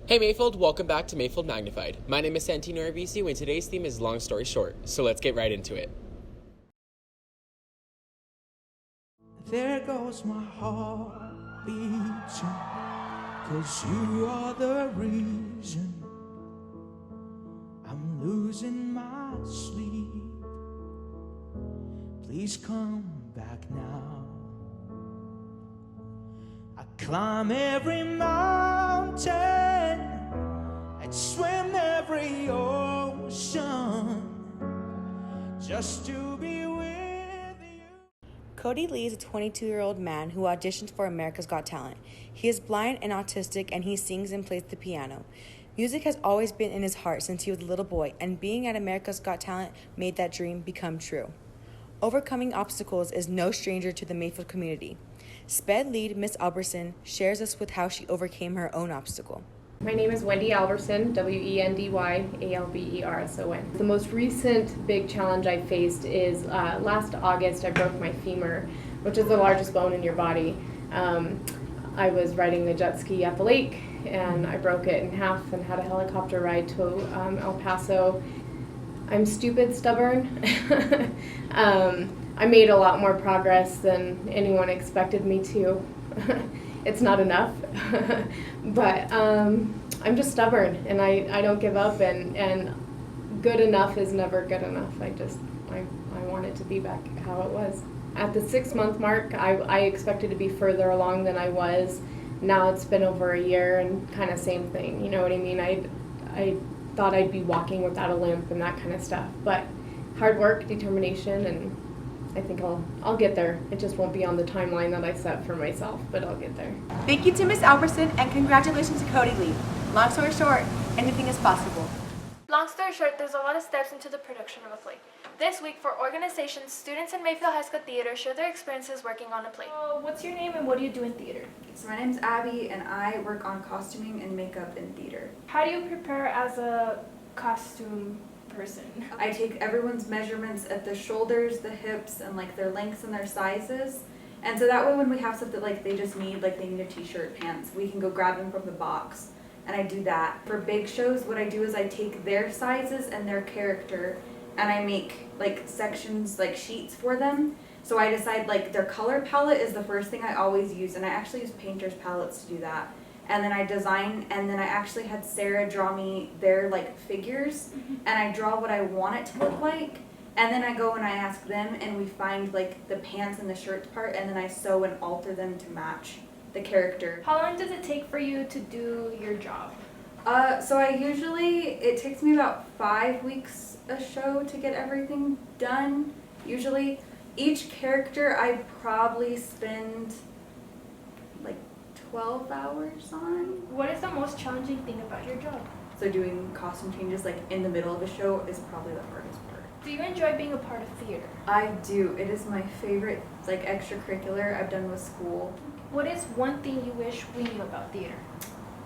Hey Mayfield, welcome back to Mayfield Magnified. My name is Santino Arvizu and today's theme is long story short, so let's get right into it. There goes my heart beating, 'cause you are the reason I'm losing my sleep. Please come back now. I climb every mountain, I'd swim every ocean just to be with you. Cody Lee is a 22-year-old man who auditioned for America's Got Talent. He is blind and autistic, and he sings and plays the piano. Music has always been in his heart since he was a little boy, and being at America's Got Talent made that dream become true. Overcoming obstacles is no stranger to the Mayfield community. SPED lead Miss Alberson shares us with how she overcame her own obstacle. My name is Wendy Alberson, WendyAlberson. The most recent big challenge I faced is last August I broke my femur, which is the largest bone in your body. I was riding the jet ski at the lake and I broke it in half and had a helicopter ride to El Paso. I'm stupid stubborn. I made a lot more progress than anyone expected me to. It's not enough, but I'm just stubborn and I don't give up, and good enough is never good enough. I want it to be back how it was. At the 6-month mark, I expected to be further along than I was. Now it's been over a year and kind of same thing, you know what I mean? I thought I'd be walking without a limp and that kind of stuff, but hard work, determination, and I think I'll get there. It just won't be on the timeline that I set for myself, but I'll get there. Thank you to Miss Alberson, and congratulations to Cody Lee. Long story short, anything is possible. Long story short, there's a lot of steps into the production of a play. This week, for organizations, students in Mayfield High School Theater share their experiences working on a play. What's your name and what do you do in theater? So my name's Abby and I work on costuming and makeup in theater. How do you prepare as a costume person? I take everyone's measurements at the shoulders, the hips, and like their lengths and their sizes. And so that way when we have stuff that like they just need, like they need a t-shirt, pants, we can go grab them from the box. And I do that. For big shows, what I do is I take their sizes and their character and I make like sections, like sheets for them. So I decide like their color palette is the first thing I always use, and I actually use painter's palettes to do that. And then I design, and then I actually had Sarah draw me their like figures, and I draw what I want it to look like. And then I go and I ask them, and we find like the pants and the shirts part, and then I sew and alter them to match the character. How long does it take for you to do your job? So it takes me about 5 weeks a show to get everything done. Usually, each character I probably spend like 12 hours on. What is the most challenging thing about your job? So doing costume changes like in the middle of a show is probably the hardest part. Do you enjoy being a part of theater? I do. It is my favorite like extracurricular I've done with school. What is one thing you wish we knew about theater?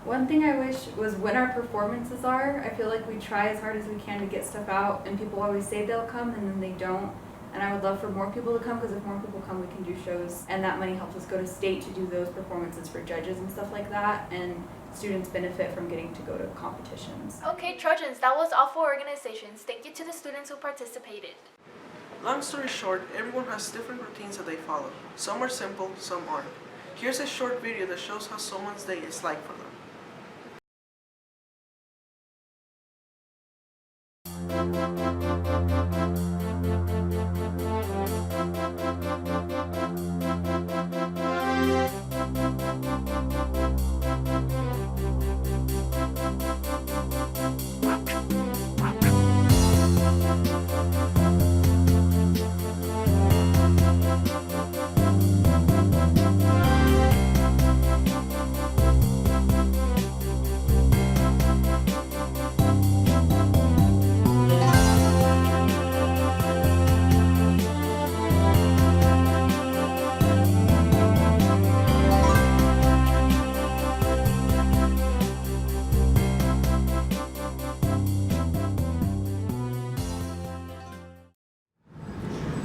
One thing I wish was when our performances are, I feel like we try as hard as we can to get stuff out, and people always say they'll come and then they don't. And I would love for more people to come, because if more people come, we can do shows, and that money helps us go to state to do those performances for judges and stuff like that, and students benefit from getting to go to competitions. Okay, Trojans, that was all for organizations. Thank you to the students who participated. Long story short, everyone has different routines that they follow. Some are simple, some aren't. Here's a short video that shows how someone's day is like for them.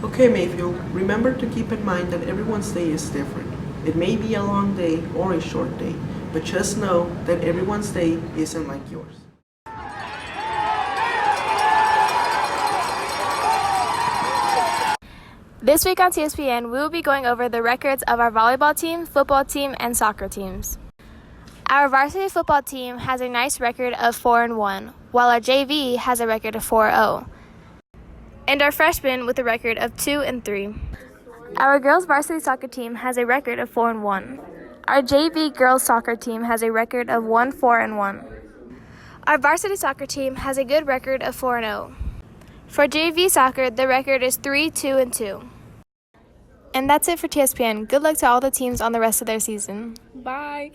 Okay, Mayfield, remember to keep in mind that everyone's day is different. It may be a long day or a short day, but just know that everyone's day isn't like yours. This week on TSPN, we will be going over the records of our volleyball team, football team, and soccer teams. Our varsity football team has a nice record of 4-1, while our JV has a record of 4-0, and our freshmen with a record of 2-3. Our girls varsity soccer team has a record of 4-1. Our JV girls soccer team has a record of 1-4-1. Our varsity soccer team has a good record of 4-0. For JV soccer, the record is 3-2-2. And that's it for TSPN. Good luck to all the teams on the rest of their season. Bye.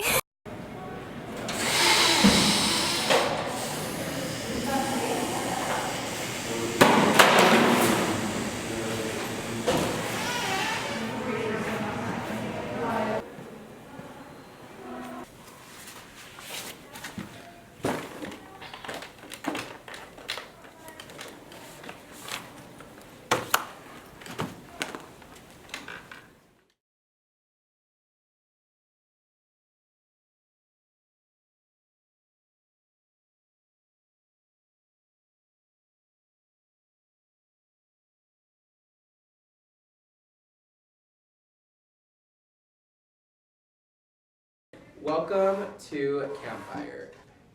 Welcome to Campfire.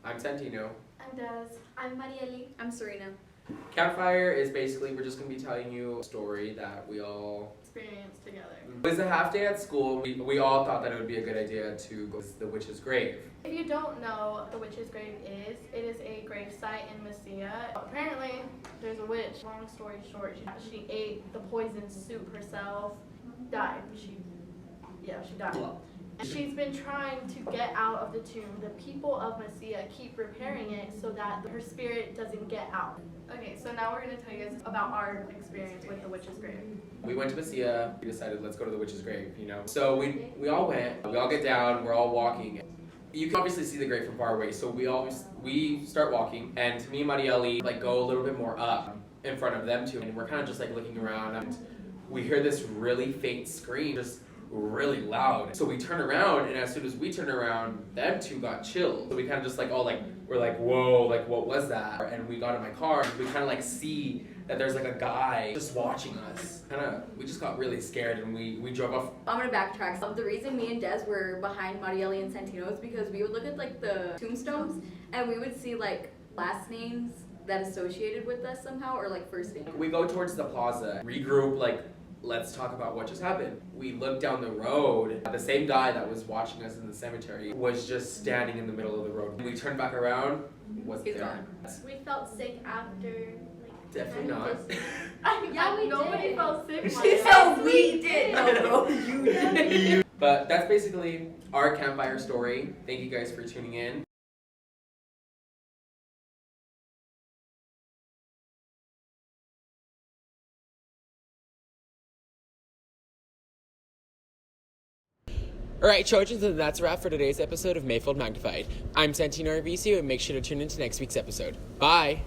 I'm Santino. I'm Des. I'm Marieli. I'm Serena. Campfire is basically, we're just going to be telling you a story that we all Experience together. It was a half day at school. We all thought that it would be a good idea to go to the witch's grave. If you don't know what the witch's grave is, it is a grave site in Mesilla. Apparently, there's a witch. Long story short, she ate the poison soup herself, died. She died. And she's been trying to get out of the tomb. The people of Mesilla keep repairing it so that her spirit doesn't get out. Okay, so now we're going to tell you guys about our experience with the witch's grave. We went to Mesilla. We decided, let's go to the witch's grave, you know. So we all went. We all get down. We're all walking. You can obviously see the grave from far away. So we start walking, and me and Marieli go a little bit more up in front of them too, and we're kind of just looking around, and we hear this really faint scream, just really loud. So we turn around, and as soon as we turn around, them two got chilled. So we kind of just we're like, whoa, what was that? And we got in my car, and we kind of see that there's a guy just watching us. We just got really scared, and we drove off. I'm gonna backtrack. The reason me and Des were behind Marieli and Santino is because we would look at the tombstones, and we would see last names that associated with us somehow, or first names. We go towards the plaza, regroup, let's talk about what just happened. We looked down the road. The same guy that was watching us in the cemetery was just standing in the middle of the road. We turned back around, wasn't there. Gone. We felt sick after. Definitely not. Nobody felt sick. She said we did. No, you did. But that's basically our campfire story. Thank you guys for tuning in. Alright, Trojans, and that's a wrap for today's episode of Mayfield Magnified. I'm Santino Arvicio, and make sure to tune in to next week's episode. Bye!